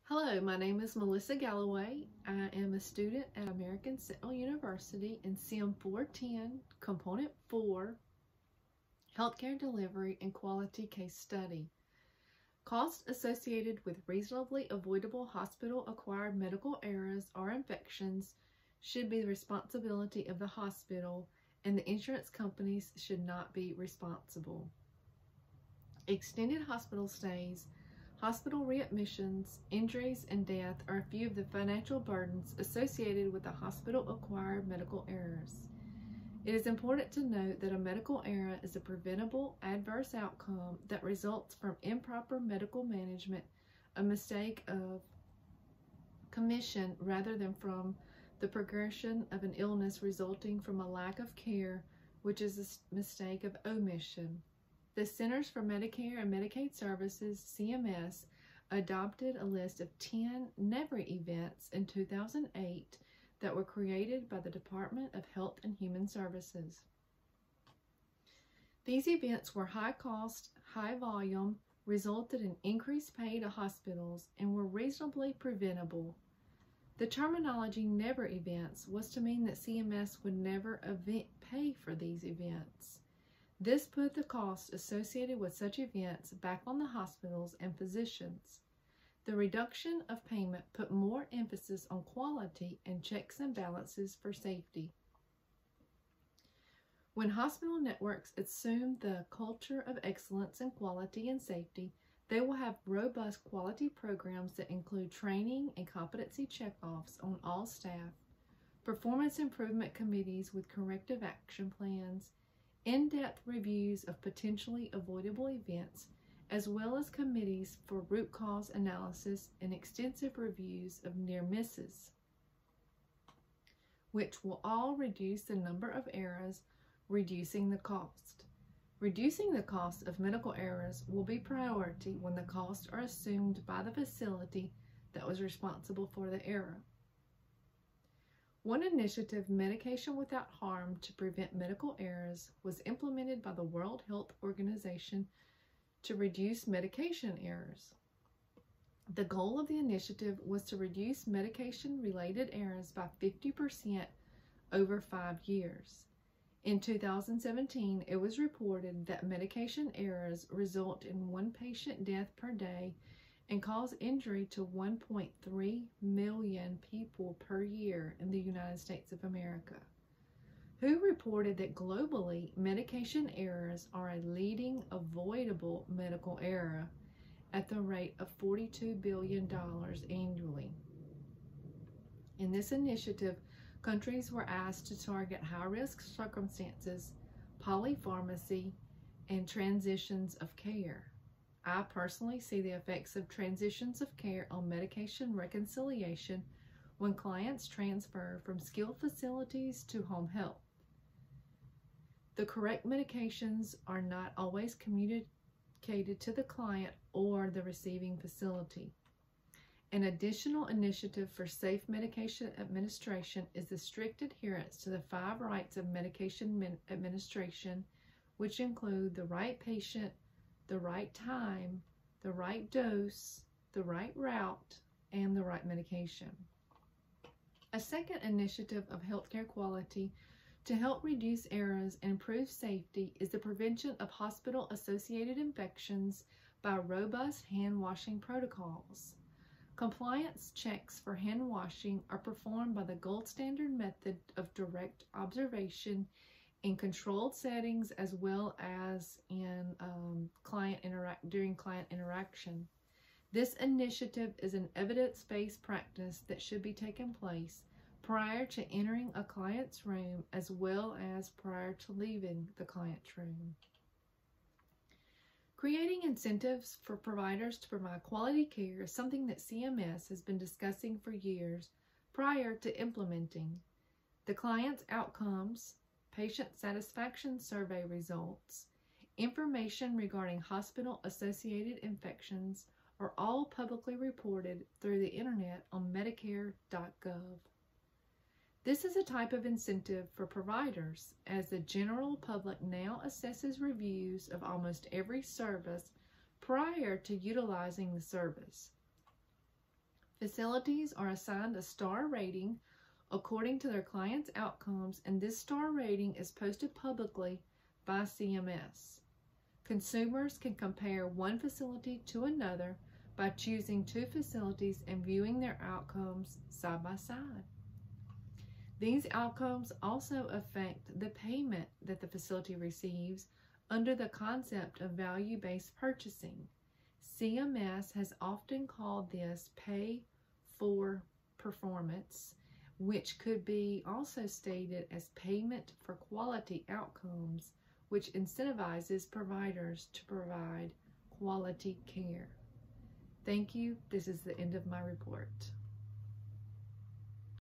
Hello, my name is Melissa Galloway. I am a student at American Sentinel University in SIM 410, Component 4, Healthcare Delivery and Quality Case Study. Costs associated with reasonably avoidable hospital-acquired medical errors or infections should be the responsibility of the hospital, and the insurance companies should not be responsible. Extended hospital stays, hospital readmissions, injuries, and death are a few of the financial burdens associated with the hospital-acquired medical errors. It is important to note that a medical error is a preventable adverse outcome that results from improper medical management, a mistake of commission rather than from the progression of an illness resulting from a lack of care, which is a mistake of omission. The Centers for Medicare and Medicaid Services, CMS, adopted a list of 10 NEVRI events in 2008 that were created by the Department of Health and Human Services. These events were high cost, high volume, resulted in increased pay to hospitals, and were reasonably preventable. The terminology NEVRI events was to mean that CMS would never pay for these events. This put the costs associated with such events back on the hospitals and physicians. The reduction of payment put more emphasis on quality and checks and balances for safety. When hospital networks assume the culture of excellence in quality and safety, they will have robust quality programs that include training and competency checkoffs on all staff, performance improvement committees with corrective action plans, in-depth reviews of potentially avoidable events, as well as committees for root cause analysis and extensive reviews of near misses, which will all reduce the number of errors, reducing the cost. Reducing the cost of medical errors will be priority when the costs are assumed by the facility that was responsible for the error. One initiative, Medication Without Harm to Prevent Medical Errors, was implemented by the World Health Organization to reduce medication errors. The goal of the initiative was to reduce medication-related errors by 50% over 5 years. In 2017, it was reported that medication errors result in 1 patient death per day and cause injury to 1.3 million people per year in the United States of America. WHO reported that globally, medication errors are a leading avoidable medical error at the rate of $42 billion annually. In this initiative, countries were asked to target high-risk circumstances, polypharmacy, and transitions of care. I personally see the effects of transitions of care on medication reconciliation when clients transfer from skilled facilities to home health. The correct medications are not always communicated to the client or the receiving facility. An additional initiative for safe medication administration is the strict adherence to the 5 rights of medication administration, which include the right patient, the right time, the right dose, the right route, and the right medication. A second initiative of healthcare quality to help reduce errors and improve safety is the prevention of hospital-associated infections by robust hand washing protocols. Compliance checks for hand washing are performed by the gold standard method of direct observation in controlled settings as well as in during client interaction. This initiative is an evidence-based practice that should be taking place prior to entering a client's room as well as prior to leaving the client's room. Creating incentives for providers to provide quality care is something that CMS has been discussing for years prior to implementing. The client's outcomes, patient satisfaction survey results, information regarding hospital-associated infections are all publicly reported through the internet on Medicare.gov. This is a type of incentive for providers, as the general public now assesses reviews of almost every service prior to utilizing the service. Facilities are assigned a star rating according to their clients' outcomes, and this star rating is posted publicly by CMS. Consumers can compare one facility to another by choosing two facilities and viewing their outcomes side by side. These outcomes also affect the payment that the facility receives under the concept of value-based purchasing. CMS has often called this pay for performance, which could be also stated as payment for quality outcomes, which incentivizes providers to provide quality care. Thank you. This is the end of my report.